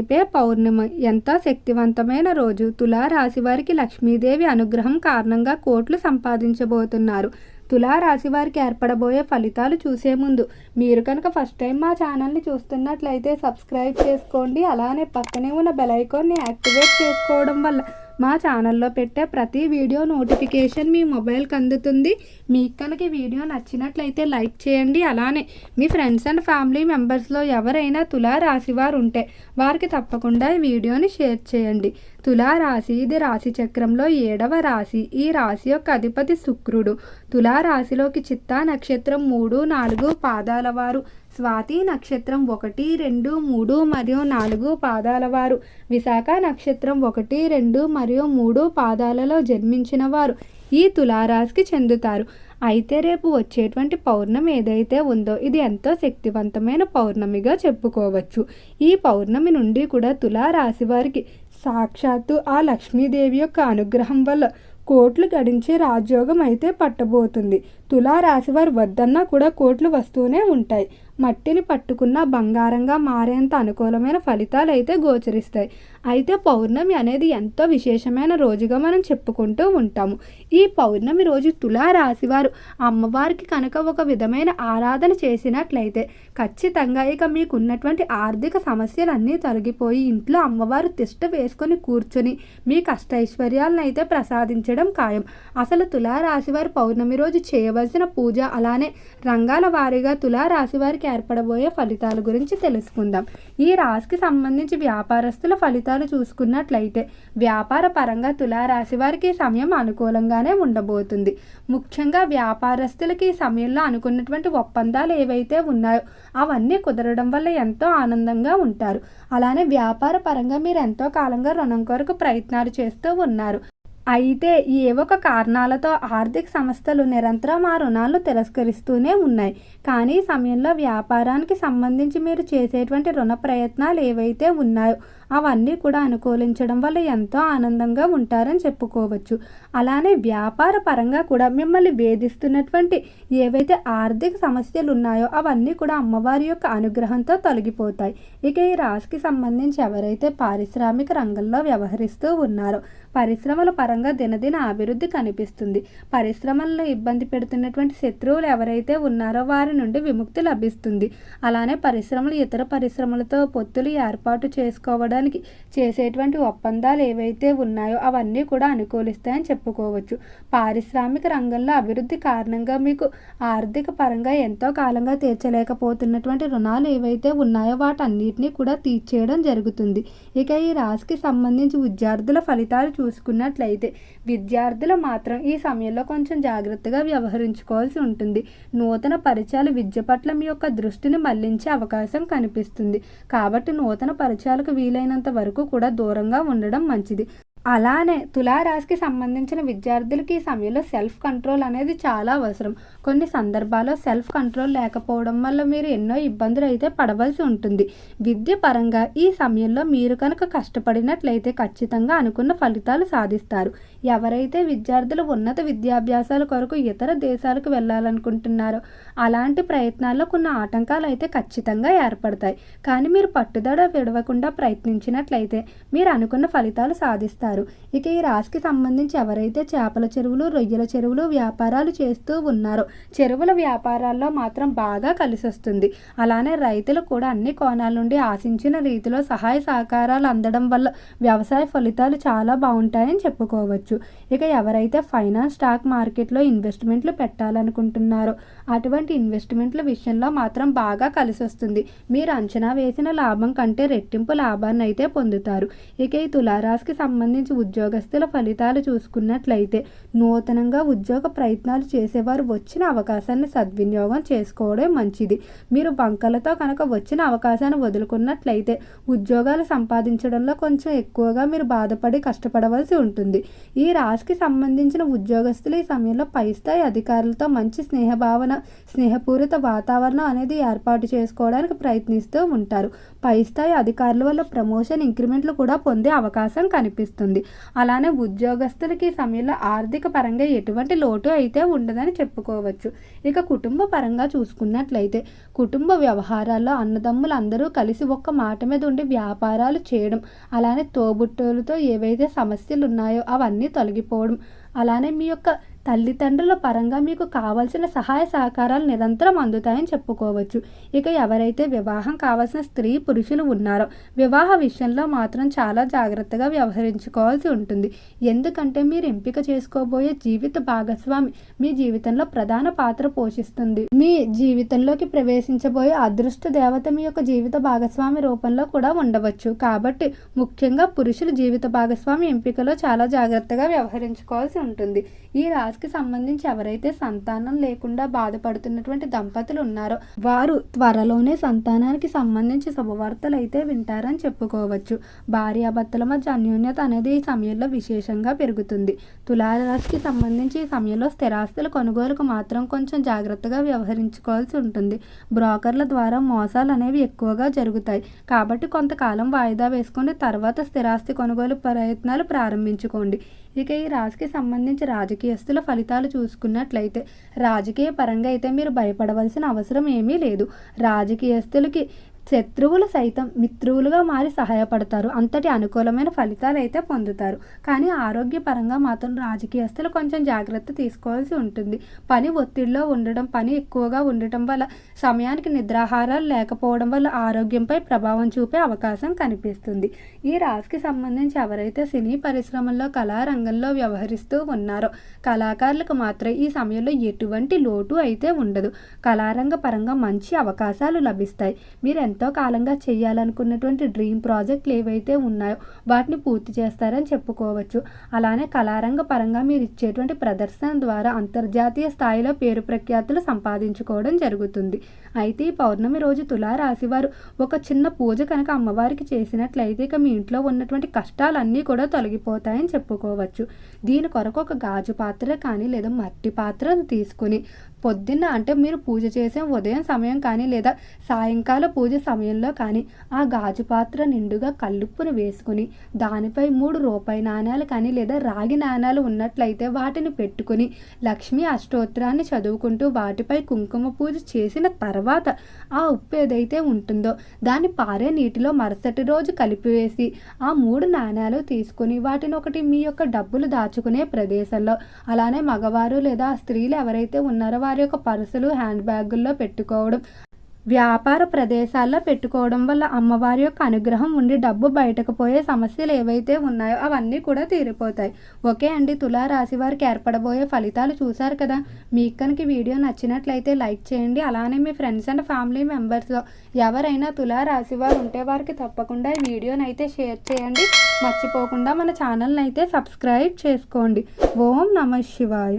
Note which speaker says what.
Speaker 1: రేపే పౌర్ణమి, ఎంతో శక్తివంతమైన రోజు. తులారాశి వారికి లక్ష్మీదేవి అనుగ్రహం కారణంగా కోట్లు సంపాదించబోతున్నారు. తులారాశి వారికి ఏర్పడబోయే ఫలితాలు చూసే ముందు మీరు కనుక ఫస్ట్ టైం మా ఛానల్ని చూస్తున్నట్లయితే సబ్స్క్రైబ్ చేసుకోండి. అలానే పక్కనే ఉన్న బెల్ ఐకాన్ని యాక్టివేట్ చేసుకోవడం వల్ల మా ఛానల్లో పెట్టే ప్రతి వీడియో నోటిఫికేషన్ మీ మొబైల్కి అందుతుంది. మీకు కనుక ఈ వీడియో నచ్చినట్లయితే లైక్ చేయండి. అలానే మీ ఫ్రెండ్స్ అండ్ ఫ్యామిలీ మెంబర్స్లో ఎవరైనా తులారాశి వారు ఉంటే వారికి తప్పకుండా ఈ వీడియోని షేర్ చేయండి. తులారాశి ఇది రాశి చక్రంలో 7వ రాశి. ఈ రాశి యొక్క అధిపతి శుక్రుడు. తులారాశిలోకి చిత్తా నక్షత్రం 3, 4 పాదాల వారు, స్వాతి నక్షత్రం 1, 2, 3 మరియు 4 పాదాల వారు, విశాఖ నక్షత్రం 1, 2 మరియు 3 పాదాలలో జన్మించిన వారు ఈ తులారాశికి చెందుతారు. అయితే రేపు వచ్చేటువంటి పౌర్ణమి ఏదైతే ఉందో ఇది ఎంతో శక్తివంతమైన పౌర్ణమిగా చెప్పుకోవచ్చు. ఈ పౌర్ణమి నుండి కూడా తులారాశి వారికి సాక్షాత్తు ఆ లక్ష్మీదేవి యొక్క అనుగ్రహం వల్ల కోట్లు గడించే రాజయోగం అయితే పట్టబోతుంది. తులారాశి వారు వద్దన్నా కూడా కోట్లు వస్తూనే ఉంటాయి. మట్టిని పట్టుకున్న బంగారంగా మారేంత అనుకూలమైన ఫలితాలు అయితే గోచరిస్తాయి. అయితే పౌర్ణమి అనేది ఎంతో విశేషమైన రోజుగా మనం చెప్పుకుంటూ ఉంటాము. ఈ పౌర్ణమి రోజు తులారాశి వారు అమ్మవారికి కనుక ఒక విధమైన ఆరాధన చేసినట్లయితే ఖచ్చితంగా ఇక మీకున్నటువంటి ఆర్థిక సమస్యలన్నీ తొలగిపోయి ఇంట్లో అమ్మవారు తిష్ట వేసుకొని కూర్చొని మీ కష్టైశ్వర్యాలను అయితే ప్రసాదించడం ఖాయం. అసలు తులారాశి వారు పౌర్ణమి రోజు చేయవలసిన పూజ, అలానే రంగాల వారీగా తులారాశి వారికి ఏర్పడబోయే ఫలితాల గురించి తెలుసుకుందాం. ఈ రాశికి సంబంధించి వ్యాపారస్తుల ఫలితాలు చూసుకున్నట్లయితే వ్యాపార పరంగా తులారాశి వారికి ఈ సమయం అనుకూలంగానే ఉండబోతుంది. ముఖ్యంగా వ్యాపారస్తులకి ఈ సమయంలో అనుకున్నటువంటి ఒప్పందాలు ఏవైతే ఉన్నాయో అవన్నీ కుదరడం వల్ల ఎంతో ఆనందంగా ఉంటారు. అలానే వ్యాపార పరంగా మీరు ఎంతో కాలంగా రుణం కొరకు ప్రయత్నాలు చేస్తూ ఉన్నారు. అయితే ఏ ఒక కారణాలతో ఆర్థిక సంస్థలు నిరంతరం ఆ రుణాలను తిరస్కరిస్తూనే ఉన్నాయి. కానీ ఈ సమయంలో వ్యాపారానికి సంబంధించి మీరు చేసేటువంటి రుణ ప్రయత్నాలు ఏవైతే ఉన్నాయో అవన్నీ కూడా అనుకూలించడం వల్ల ఎంతో ఆనందంగా ఉంటారని చెప్పుకోవచ్చు. అలానే వ్యాపార పరంగా కూడా మిమ్మల్ని వేధిస్తున్నటువంటి ఏవైతే ఆర్థిక సమస్యలు ఉన్నాయో అవన్నీ కూడా అమ్మవారి యొక్క అనుగ్రహంతో తొలగిపోతాయి. ఇక ఈ రాశికి సంబంధించి ఎవరైతే పారిశ్రామిక రంగంలో వ్యవహరిస్తూ ఉన్నారో పరిశ్రమల పరంగా దినదిన అభివృద్ధి కనిపిస్తుంది. పరిశ్రమలను ఇబ్బంది పెడుతున్నటువంటి శత్రువులు ఎవరైతే ఉన్నారో వారి నుండి విముక్తి లభిస్తుంది. అలానే పరిశ్రమలు ఇతర పరిశ్రమలతో పొత్తులు ఏర్పాటు చేసుకోవడానికి చేసేటువంటి ఒప్పందాలు ఏవైతే ఉన్నాయో అవన్నీ కూడా అనుకూలిస్తాయని చెప్పుకోవచ్చు. పారిశ్రామిక రంగంలో అభివృద్ధి కారణంగా మీకు ఆర్థిక పరంగా ఎంతో కాలంగా తీర్చలేకపోతున్నటువంటి రుణాలు ఏవైతే ఉన్నాయో వాటన్నిటినీ కూడా తీర్చేయడం జరుగుతుంది. ఇక ఈ రాశికి సంబంధించి విద్యార్థుల ఫలితాలు చూసుకున్నట్లయితే విద్యార్థులు మాత్రం ఈ సమయంలో కొంచెం జాగ్రత్తగా వ్యవహరించుకోవాల్సి ఉంటుంది. నూతన పరిచయాలు విద్య పట్ల మీ యొక్క దృష్టిని మళ్లించే అవకాశం కనిపిస్తుంది. కాబట్టి నూతన పరిచయాలకు వీలైనంత వరకు కూడా దూరంగా ఉండడం మంచిది. అలానే తులారాశికి సంబంధించిన విద్యార్థులకి ఈ సమయంలో సెల్ఫ్ కంట్రోల్ అనేది చాలా అవసరం. కొన్ని సందర్భాల్లో సెల్ఫ్ కంట్రోల్ లేకపోవడం వల్ల మీరు ఎన్నో ఇబ్బందులు అయితే పడవలసి ఉంటుంది. విద్య పరంగా ఈ సమయంలో మీరు కనుక కష్టపడినట్లయితే ఖచ్చితంగా అనుకున్న ఫలితాలు సాధిస్తారు. ఎవరైతే విద్యార్థులు ఉన్నత విద్యాభ్యాసాల కొరకు ఇతర దేశాలకు వెళ్ళాలనుకుంటున్నారో అలాంటి ప్రయత్నాల్లో కొన్ని ఆటంకాలు అయితే ఖచ్చితంగా ఏర్పడతాయి. కానీ మీరు పట్టుదల విడవకుండా ప్రయత్నించినట్లయితే మీరు అనుకున్న ఫలితాలు సాధిస్తారు. ఇక ఈ రాశికి సంబంధించి ఎవరైతే చేపల చెరువులు, రొయ్యల చెరువులు వ్యాపారాలు చేస్తూ ఉన్నారో చెరువుల వ్యాపారాల్లో మాత్రం బాగా కలిసి వస్తుంది. అలానే రైతులు కూడా అన్ని కోణాల నుండి ఆశించిన రీతిలో సహాయ సహకారాలు అందడం వల్ల వ్యవసాయ ఫలితాలు చాలా బాగుంటాయని చెప్పుకోవచ్చు. ఇక ఎవరైతే ఫైనాన్స్, స్టాక్ మార్కెట్లో ఇన్వెస్ట్మెంట్లు పెట్టాలనుకుంటున్నారో అటువంటి ఇన్వెస్ట్మెంట్ల విషయంలో మాత్రం బాగా కలిసి వస్తుంది. మీరు అంచనా వేసిన లాభం కంటే రెట్టింపు లాభాన్ని అయితే పొందుతారు. ఇక ఈ తులారాశికి సంబంధించి ఉద్యోగస్తుల ఫలితాలు చూసుకున్నట్లయితే నూతనంగా ఉద్యోగ ప్రయత్నాలు చేసేవారు వచ్చిన అవకాశాన్ని సద్వినియోగం చేసుకోవడం మంచిది. మీరు బంకలతో కనుక వచ్చిన అవకాశాన్ని వదులుకున్నట్లయితే ఉద్యోగాలు సంపాదించడంలో కొంచెం ఎక్కువగా మీరు బాధపడి కష్టపడవలసి ఉంటుంది. ఈ రాశికి సంబంధించిన ఉద్యోగస్తులు ఈ సమయంలో పై స్థాయి అధికారులతో మంచి స్నేహభావన, స్నేహపూరిత వాతావరణం అనేది ఏర్పాటు చేసుకోవడానికి ప్రయత్నిస్తూ ఉంటారు. పై స్థాయి అధికారుల వల్ల ప్రమోషన్ ఇంక్రిమెంట్లు కూడా పొందే అవకాశం కనిపిస్తుంది. అలానే ఉద్యోగస్తులకి ఈ సమయంలో ఆర్థిక పరంగా ఎటువంటి లోటు అయితే ఉండదని చెప్పుకోవచ్చు. ఇక కుటుంబ పరంగా చూసుకున్నట్లయితే కుటుంబ వ్యవహారాల్లో అన్నదమ్ములు అందరూ కలిసి ఒక్క మాట మీద ఉండి వ్యాపారాలు చేయడం, అలానే తోబుట్టువులతో ఏవైతే సమస్యలు ఉన్నాయో అవన్నీ తొలగిపోవడం, అలానే మీ యొక్క తల్లిదండ్రుల పరంగా మీకు కావాల్సిన సహాయ సహకారాలు నిరంతరం అందుతాయని చెప్పుకోవచ్చు. ఇక ఎవరైతే వివాహం కావాల్సిన స్త్రీ పురుషులు ఉన్నారో వివాహ విషయంలో మాత్రం చాలా జాగ్రత్తగా వ్యవహరించుకోవాల్సి ఉంటుంది. ఎందుకంటే మీరు ఎంపిక చేసుకోబోయే జీవిత భాగస్వామి మీ జీవితంలో ప్రధాన పాత్ర పోషిస్తుంది. మీ జీవితంలోకి ప్రవేశించబోయే అదృష్ట దేవత మీ యొక్క జీవిత భాగస్వామి రూపంలో కూడా ఉండవచ్చు. కాబట్టి ముఖ్యంగా పురుషుల జీవిత భాగస్వామి ఎంపికలో చాలా జాగ్రత్తగా వ్యవహరించుకోవాల్సి ఉంటుంది. ఈ రాశికి సంబంధించి ఎవరైతే సంతానం లేకుండా బాధపడుతున్నటువంటి దంపతులు ఉన్నారో వారు త్వరలోనే సంతానానికి సంబంధించి శుభవార్తలు అయితే వింటారని చెప్పుకోవచ్చు. భార్యాభర్తల మధ్య అన్యోన్యత అనేది ఈ సమయంలో విశేషంగా పెరుగుతుంది. తులారాశికి సంబంధించి ఈ సమయంలో స్థిరాస్తుల కొనుగోలుకు మాత్రం కొంచెం జాగ్రత్తగా వ్యవహరించుకోవాల్సి ఉంటుంది. బ్రోకర్ల ద్వారా మోసాలు అనేవి ఎక్కువగా జరుగుతాయి. కాబట్టి కొంతకాలం వాయిదా వేసుకొని తర్వాత స్థిరాస్తి కొనుగోలు ప్రయత్నాలు ప్రారంభించుకోండి. ఇక ఈ రాశికి సంబంధించి రాజకీయస్తుల ఫలితాలు చూసుకున్నట్లయితే రాజకీయ పరంగా అయితే మీరు భయపడవలసిన అవసరం ఏమీ లేదు. రాజకీయస్తులకి శత్రువులు సైతం మిత్రువులుగా మారి సహాయపడతారు. అంతటి అనుకూలమైన ఫలితాలు అయితే పొందుతారు. కానీ ఆరోగ్యపరంగా మాత్రం రాజకీయస్తులు కొంచెం జాగ్రత్త తీసుకోవాల్సి ఉంటుంది. పని ఒత్తిడిలో ఉండడం, పని ఎక్కువగా ఉండటం వల్ల సమయానికి నిద్రాహారాలు లేకపోవడం వల్ల ఆరోగ్యంపై ప్రభావం చూపే అవకాశం కనిపిస్తుంది. ఈ రాశికి సంబంధించి ఎవరైతే సినీ పరిశ్రమల్లో కళారంగంలో వ్యవహరిస్తూ ఉన్నారో కళాకారులకు మాత్రం ఈ సమయంలో ఎటువంటి లోటు అయితే ఉండదు. కళారంగ పరంగా మంచి అవకాశాలు లభిస్తాయి. మీరు ఎంతో కాలంగా చేయాలనుకున్నటువంటి డ్రీమ్ ప్రాజెక్టులు ఏవైతే ఉన్నాయో వాటిని పూర్తి చేస్తారని చెప్పుకోవచ్చు. అలానే కళారంగ పరంగా మీరు ఇచ్చేటువంటి ప్రదర్శన ద్వారా అంతర్జాతీయ స్థాయిలో పేరు ప్రఖ్యాతులు సంపాదించుకోవడం జరుగుతుంది. అయితే ఈ పౌర్ణమి రోజు తులారాశి వారు ఒక చిన్న పూజ కనుక అమ్మవారికి చేసినట్లయితే ఇక మీ ఇంట్లో ఉన్నటువంటి కష్టాలన్నీ కూడా తొలగిపోతాయని చెప్పుకోవచ్చు. దీని కొరకు ఒక గాజు పాత్ర కానీ లేదా మట్టి పాత్రను తీసుకుని పొద్దున్న అంటే మీరు పూజ చేసే ఉదయం సమయం కానీ లేదా సాయంకాల పూజ సమయంలో కానీ ఆ గాజు పాత్ర నిండుగా కల్లుప్పును వేసుకుని దానిపై 3 రూపాయి నాణ్యాలు కానీ లేదా రాగి నాణ్యాలు ఉన్నట్లయితే వాటిని పెట్టుకుని లక్ష్మీ అష్టోత్తరాన్ని చదువుకుంటూ వాటిపై కుంకుమ పూజ చేసిన తర్వాత ఆ ఉప్పు ఏదైతే ఉంటుందో దాన్ని పారే నీటిలో మరుసటి రోజు కలిపివేసి ఆ 3 నాణ్యాలు తీసుకుని వాటిని ఒకటి మీ యొక్క డబ్బులు దాచుకునే ప్రదేశంలో, అలానే మగవారు లేదా స్త్రీలు ఎవరైతే ఉన్నారో వారి యొక్క పర్సులు హ్యాండ్ బ్యాగుల్లో పెట్టుకోవడం, వ్యాపార ప్రదేశాల్లో పెట్టుకోవడం వల్ల అమ్మవారి యొక్క అనుగ్రహం ఉండి డబ్బు బయటకు పోయే సమస్యలు ఏవైతే ఉన్నాయో అవన్నీ కూడా తీరిపోతాయి. ఓకే అండి, తులారాశి వారికి ఏర్పడబోయే ఫలితాలు చూశారు కదా. మీకు కనుక వీడియో నచ్చినట్లయితే లైక్ చేయండి. అలానే మీ ఫ్రెండ్స్ అండ్ ఫ్యామిలీ మెంబర్స్లో ఎవరైనా తులారాశి వారు ఉంటే వారికి తప్పకుండా ఈ వీడియోని అయితే షేర్ చేయండి. మర్చిపోకుండా మన ఛానల్ని అయితే సబ్స్క్రైబ్ చేసుకోండి. ఓం నమః శివాయ.